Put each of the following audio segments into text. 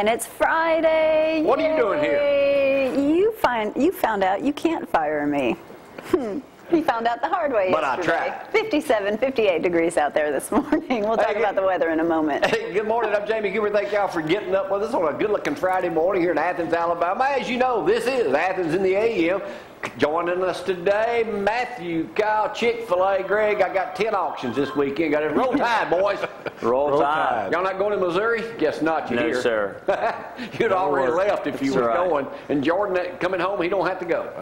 And it's Friday. What are you doing here? You found out you can't fire me. You found out the hard way But yesterday. I tried. 57, 58 degrees out there this morning. We'll talk about the weather in a moment. Hey, good morning. I'm Jamie Cooper. Thank y'all for getting up with us on a good-looking Friday morning here in Athens, Alabama. As you know, this is Athens in the AM. Joining us today, Mathew, Kyle, Chick-fil-A, Gregg. I got 10 auctions this weekend. Got it. Roll Tide, boys. Roll Tide. Y'all not going to Missouri? Guess not. You No, here. sir. You'd already left if you That's were right. going. And Jordan, coming home, he don't have to go.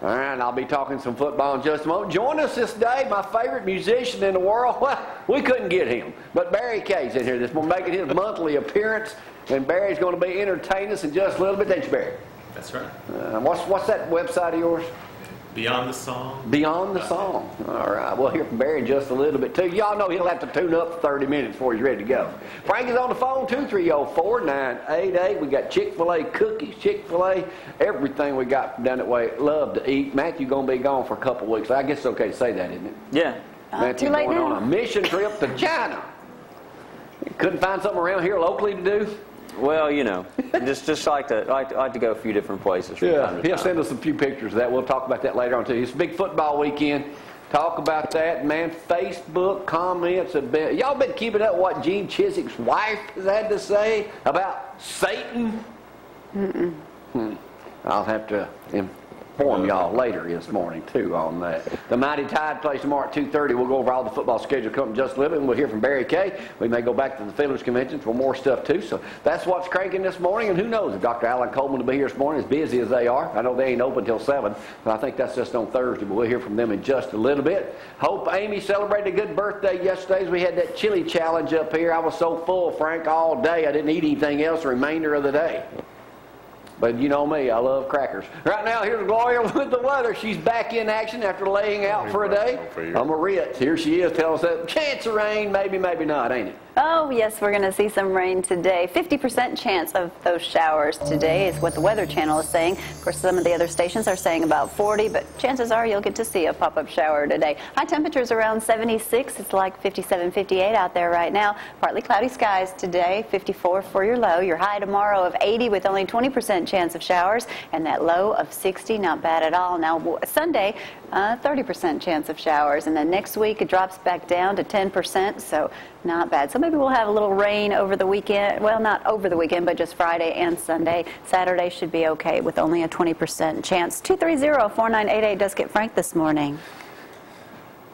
All right, and I'll be talking some football in just a moment. Join us this day, my favorite musician in the world. Well, we couldn't get him, but Barry Kay's in here this morning, making his monthly appearance, and Barry's going to be entertaining us in just a little bit. Thanks, Barry. That's right. What's that website of yours? Beyond the Song. Beyond the Song. All right, we'll hear from Barry in just a little bit, too. Y'all know he'll have to tune up for 30 minutes before he's ready to go. Frank is on the phone, 230-4988. We got Chick-fil-A cookies, Chick-fil-A, everything we got down that way. Love to eat. Matthew going to be gone for a couple of weeks. I guess it's okay to say that, isn't it? Yeah. Matthew too late going now. on a mission trip to China. Couldn't find something around here locally to do? Well, you know, just like to go a few different places. From time to He'll time. send us a few pictures of that. We'll talk about that later on, too. It's a big football weekend. Talk about that, man. Facebook comments have been... Y'all been keeping up what Gene Chiswick's wife has had to say about Satan? I'll have to inform y'all later this morning, too, on that. The Mighty Tide plays tomorrow at 2:30. We'll go over all the football schedule coming just a little bit, and we'll hear from Barry Kay. We may go back to the Fiddlers Convention for more stuff, too. So that's what's cranking this morning, and who knows if Dr. Alan Coleman will be here this morning, as busy as they are. I know they ain't open till 7, but I think that's just on Thursday, but we'll hear from them in just a little bit. Hope Amy celebrated a good birthday yesterday as we had that chili challenge up here. I was so full, Frank, all day. I didn't eat anything else the remainder of the day. But you know me, I love crackers. Right now, here's Gloria with the weather. She's back in action after laying out for a day. I'm a Ritz. Here she is telling us that chance of rain, maybe, maybe not, ain't it? Oh, yes, we're going to see some rain today. 50% chance of those showers today is what the Weather Channel is saying. Of course, some of the other stations are saying about 40, but chances are you'll get to see a pop-up shower today. High temperatures around 76. It's like 57, 58 out there right now. Partly cloudy skies today, 54 for your low. Your high tomorrow of 80 with only 20% chance of showers, and that low of 60, not bad at all. Now, Sunday, 30% chance of showers, and then next week it drops back down to 10%, so not bad. So maybe we'll have a little rain over the weekend. Well, not over the weekend, but just Friday and Sunday. Saturday should be okay with only a 20% chance. 230-4988 does get Frank this morning.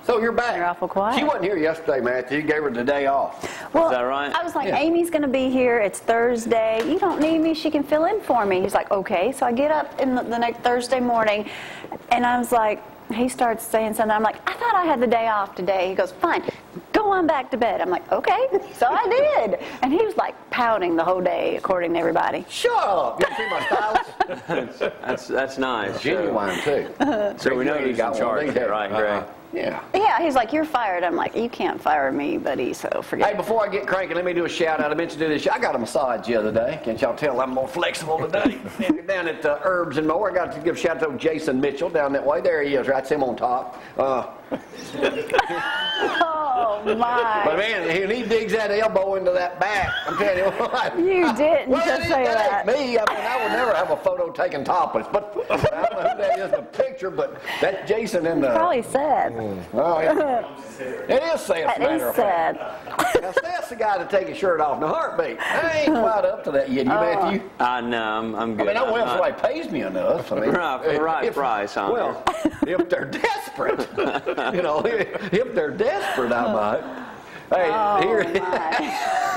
So you're back. You're awful quiet. She wasn't here yesterday, Matthew. You gave her the day off. Well, Is that right? I was like, Yeah. Amy's going to be here. It's Thursday. You don't need me. She can fill in for me. He's like, okay. So I get up in the next Thursday morning, and I was like, he starts saying something. I'm like, I thought I had the day off today. He goes, fine, go on back to bed. I'm like, okay. So I did. And he was like pouting the whole day, according to everybody. Shut up. You see my stylist? That's nice. Genuine, too. So we know who's in charge here, right, Greg? Yeah. Yeah, he's like, you're fired. I'm like, you can't fire me, buddy, so forget Hey, it. before I get cranky, let me do a shout out. I mentioned to this. I got a massage the other day. Can't y'all tell I'm more flexible today? Down at Herbs and More. I got to give a shout out to Jason Mitchell down that way. There he is, right? See him on top. Oh, my. But man, he digs that elbow into that back. I'm telling you what. You didn't Well, just say that. ain't me. I mean, I would never have a photo taken topless. But I don't know who that is in the picture, but that's Jason in the... Probably sad. Oh, yeah. It is sad, as a That matter is of fact. sad. Now, that's the guy to take his shirt off in a heartbeat. I ain't quite up to that yet. You, Matthew? No, I'm good. I mean, I will if somebody pays me enough. I mean, Right, for the right price, huh? Well, if they're desperate, you know, if they're desperate, I might. Hey,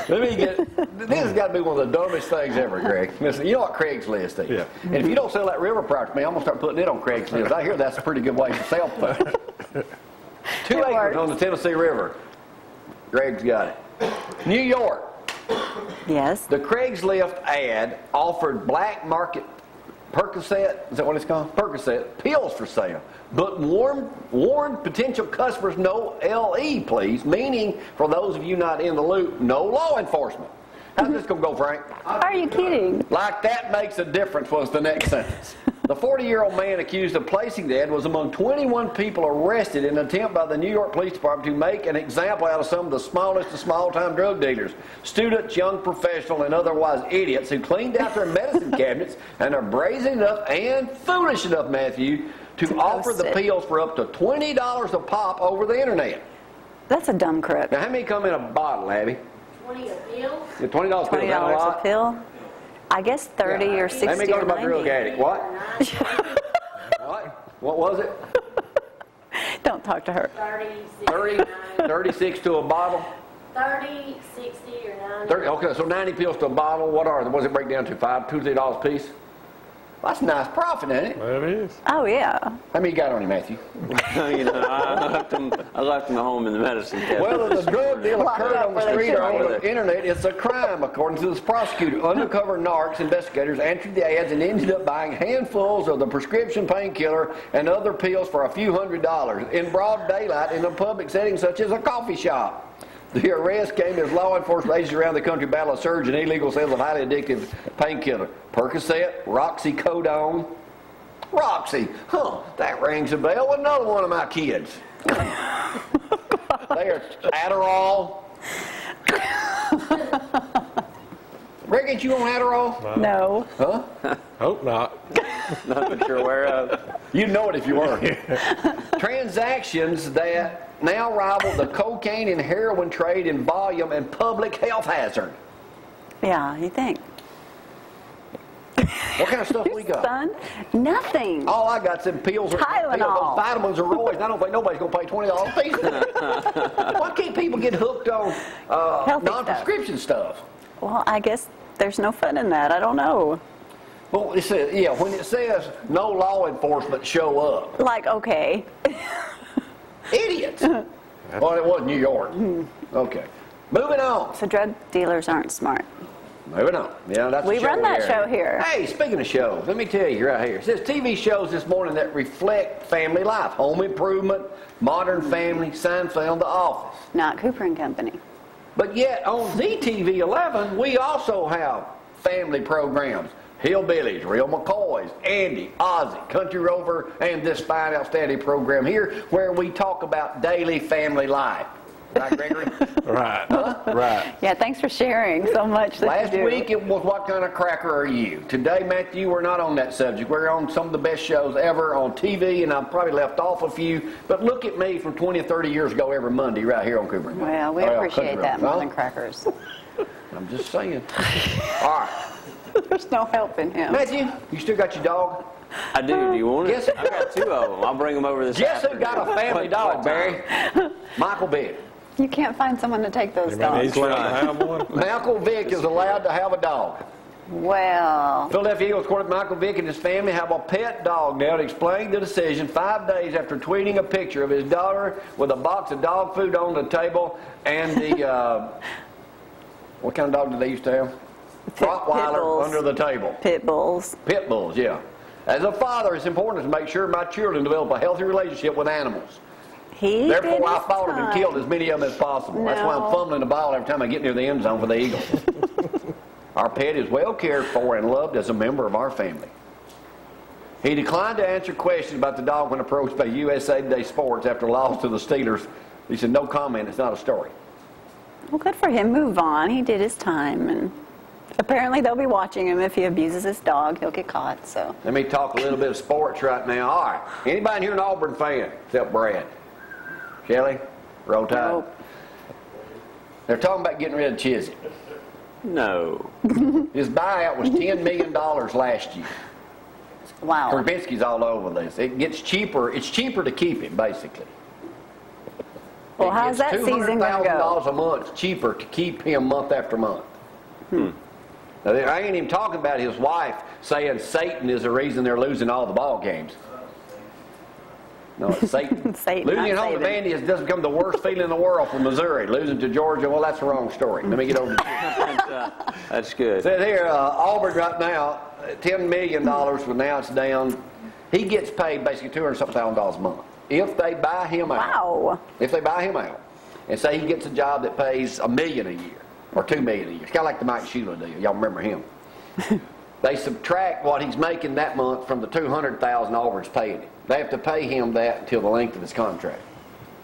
let me get. This has got to be one of the dumbest things ever, Greg. Listen, you know what Craigslist is? Yeah. And if you don't sell that river product to me, I'm gonna start putting it on Craigslist. I hear that's a pretty good way to sell food. 2 acres on the Tennessee River. Greg's got it. New York. Yes. The Craigslist ad offered black market Percocet, is that what it's called? Percocet, pills for sale. But warned potential customers no LE, please, meaning, for those of you not in the loop, no law enforcement. How's this going to go, Frank? Are you kidding? Like that makes a difference was the next sentence. The 40-year-old man accused of placing the ad was among 21 people arrested in an attempt by the New York Police Department to make an example out of some of the smallest of small-time drug dealers, students, young professionals, and otherwise idiots who cleaned out their medicine cabinets and are brazen enough and foolish enough, Matthew, to offer the pills for up to $20 a pop over the internet. That's a dumb crook. Now, how many come in a bottle, Abby? 20 a pill? Yeah, $20 pill. $20 a pill? I guess 30 or 60 Let me go or to my 90. drug addict. What? What? What was it? Don't talk to her. 30, 36 to a bottle? 30, 60, or 90. 30, okay, so 90 pills to a bottle. What are they? What does it break down to? $2 to $3 a piece? That's a nice profit, isn't it? That is. Oh, yeah. How many you got on you, Matthew? You know, I left them at home in the medicine cabinet. Well, if the drug deal Lock occurred up on the where they street or on shouldn't. the internet, it's a crime, according to this prosecutor. Undercover narcs investigators answered the ads and ended up buying handfuls of the prescription painkiller and other pills for a few $100s in broad daylight in a public setting such as a coffee shop. The arrest came as law enforcement agencies around the country battle a surge in illegal sales of highly addictive painkiller. Percocet, Roxycodone. Roxy, that rings a bell with another one of my kids. They are Adderall. Gregg, ain't you on Adderall? No. Huh? Hope not. Not that you're aware of. You'd know it if you were. Transactions that now rival the cocaine and heroin trade in volume and public health hazard. Yeah, you think. What kind of stuff we got? Son? Nothing. All I got some pills or Tylenol. vitamins or roids. I don't think nobody's going to pay $20 a piece for that. Why can't people get hooked on Healthy non-prescription stuff? Well, I guess there's no fun in that. I don't know. Well, it says, yeah, when it says no law enforcement show up. Like, okay. Idiots. Well, it was New York. Okay. Moving on. So drug dealers aren't smart. Moving on. Yeah, that's We the show run that here. show here. Hey, speaking of shows, let me tell you right here. It says TV shows this morning that reflect family life. Home Improvement, Modern Family, Seinfeld, The Office. Not Cooper and Company. But yet on ZTV 11, we also have family programs. Hillbillies, Real McCoys, Andy, Ozzy, Country Rover, and this fine, outstanding program here where we talk about daily family life. Right, Gregory? Right. Huh? Right. Yeah, thanks for sharing so much. That Last you do. week it was What Kind of Cracker Are You? Today, Matthew, we're not on that subject. We're on some of the best shows ever on TV, and I've probably left off a few. But look at me from 20 or 30 years ago every Monday right here on Cooper. Well, we appreciate that more than crackers. I'm just saying. All right. There's no helping him. Matthew, you still got your dog? I do. Do you want it? Yes. I got 2 of them. I'll bring them over this Guess who afternoon. got a family What dog, time? Barry? Michael Vick. You can't find someone to take those Anybody dogs. needs allowed to have one? Michael Vick is allowed to have a dog. Well, Philadelphia Eagles quarterback Michael Vick and his family have a pet dog now to explain the decision 5 days after tweeting a picture of his daughter with a box of dog food on the table and the, what kind of dog did they used to have? Rottweiler bulls. under the table. pit bulls. Pit bulls, yeah. As a father, it's important to make sure my children develop a healthy relationship with animals. He did Therefore, I his fought him and time. killed as many of them as possible. That's why I'm No. fumbling the ball every time I get near the end zone for the Eagles. Our pet is well cared for and loved as a member of our family. He declined to answer questions about the dog when approached by USA Today Sports after a loss to the Steelers. He said, no comment, it's not a story. Well, good for him. Move on. He did his time, and apparently they'll be watching him. If he abuses his dog, he'll get caught. So Let me talk a little bit of sports right now. All right, anybody here an Auburn fan except Brad? Shelley? Roll Tide? Nope. They're talking about getting rid of Chisholm. No. His buyout was $10 million last year. wow. Trubisky's all over this. It gets cheaper. It's cheaper to keep him, basically. Well, how's that season gonna go? $200,000 a month cheaper to keep him month after month. Now, I ain't even talking about his wife saying Satan is the reason they're losing all the ball games. No, it's Satan. Satan, Losing not at home to Satan. Vandy has just become the worst feeling in the world for Missouri. Losing to Georgia, well, that's the wrong story. Let me get over to That's good. Said here, Auburn right now, $10 million, but now it's down. He gets paid basically $200,000 a month. If they buy him out, Wow. if they buy him out, and say he gets a job that pays $1 million a year or $2 million a year, it's kind of like the Mike Shula deal. Y'all remember him? they subtract what he's making that month from the $200,000 Auburn's paying him. They have to pay him that until the length of his contract.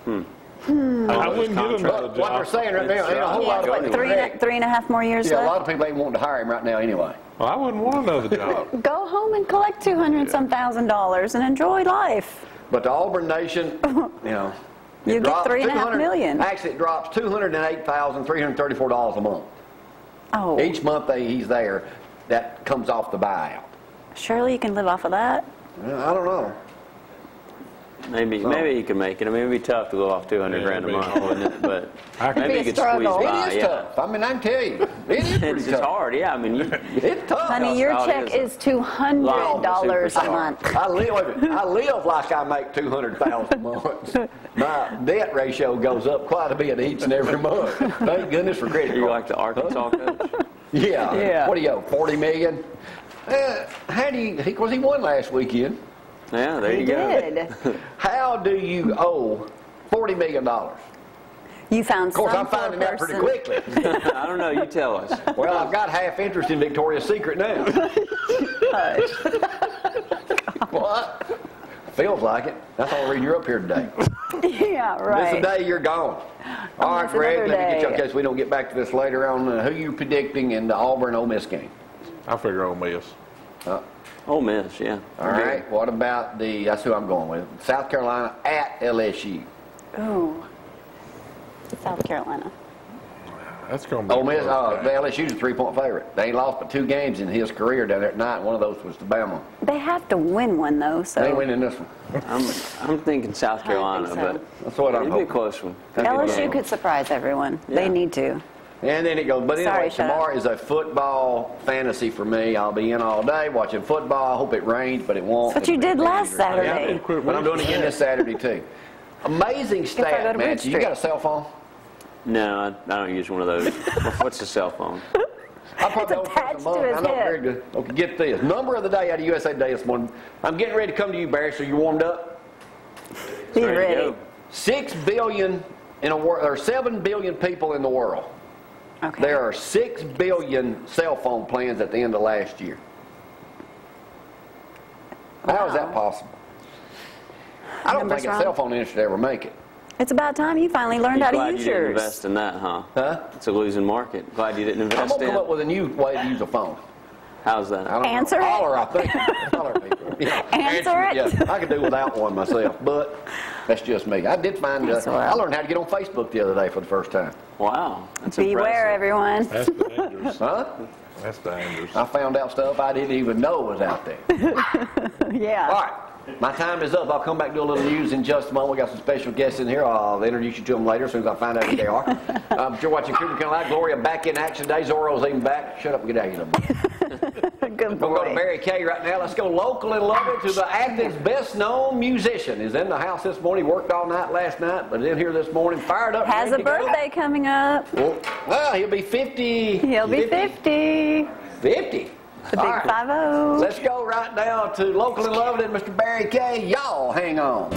I wouldn't give him another But what they're job. saying right now, ain't a whole He lot has, of what, three and a half more years Yeah, a left? lot of people ain't wanting to hire him right now anyway. Well, I wouldn't want another job. Go home and collect $200-some thousand and enjoy life. But the Auburn Nation, you know, You it get drops $3.5 $200 million. Actually, it drops $208,334 a month. Oh, Each month he's there, that comes off the buyout. surely you can live off of that. Well, I don't know. Maybe you can make it. I mean, it'd be tough to go off 200 grand a it'd be month, wouldn't it? But I could- maybe you It'd be could a squeeze struggle. by. It is tough. I mean, I can tell you, it is pretty It's tough. hard. Yeah, I mean, It's tough. Honey, your Oh, check it is is $200 a month. I live like I make $200,000 a month. My debt ratio goes up quite a bit each and every month. Thank goodness for credit you cards. like the Arkansas coach? Yeah. Yeah. What do you owe? 40 million? How do you? Because he won last weekend. Yeah, there You you go. did. How do you owe $40 million? Of You found some course, I'm poor finding out pretty person. quickly. I don't know. You tell us. Well, I've got half interest in Victoria's Secret now. What? Feels like it. That's the only reason you're up here today. Yeah, right. This is the day you're gone. All right, Miss Greg, another let me get you, day. in case we don't get back to this later on, who you predicting in the Auburn-Ole Miss game? I figure Ole Miss. Ole Miss, yeah. All right, what about that's who I'm going with, South Carolina at LSU. Ooh. South Carolina. That's going to be. Ole Miss, the LSU's a 3-point favorite. They ain't lost but 2 games in his career down there at night. One of those was to Bama. They have to win one, though, so. They ain't winning this one. I'm thinking South Carolina, so. but That's what I'm it'd be a hoping. close one. LSU could surprise everyone. They Yeah. need to. And then it goes, but Sorry, anyway, shut up. tomorrow is a football fantasy for me. I'll be in all day watching football. I hope it rains, but it won't. That's what you It'll did be last dangerous. Saturday. Yeah, but I'm doing it again this Saturday, too. Amazing I go stat, to Bridge Mathew. You got a cell phone? No, I don't use one of those. What's a cell phone? I probably It's don't take attached the money. to his I know head. Greg does. Okay, get this. Number of the day out of USA Today this morning. I'm getting ready to come to you, Barry, so you warmed up? Be Ready to ready. go. 6 billion in a world. There are 7 billion people in the world. Okay. There are 6 billion cell phone plans at the end of last year. How is that possible? I don't Numbers think a wrong. cell phone industry ever make it. It's about time you finally learned You're how to glad use you didn't yours. invest in that, huh? Huh? It's a losing market. Glad you didn't I'm invest gonna in come up it. with a new way to use a phone. How's that? I don't Answer know. it. Holler, I think. Holler, people. Yeah. Answer it. Yeah, I could do without one myself, but that's just me. I did find. That's all right. I learned how to get on Facebook the other day for the first time. Wow, that's Beware, impressive. everyone. That's dangerous. Huh? That's dangerous. I found out stuff I didn't even know was out there. Yeah. All right. My time is up. I'll come back and do a little news in just a moment. We got some special guests in here. I'll introduce you to them later as soon as I find out who they are. You're watching Cooper County Live. Gloria back in action today. Zorro's even back. Shut up and get out of here. Good We're going to go to boy. Mary Kay right now. Let's go local and love it to the Athens' best-known musician. Is in the house this morning. Worked all night last night, but is in here this morning. Fired up. Has ready a to go. birthday coming up. Well, he'll be 50. He'll be 50. 50. The All big right. 50. Let's go right now to local and loved and Mr. Barry Kay. Y'all hang on.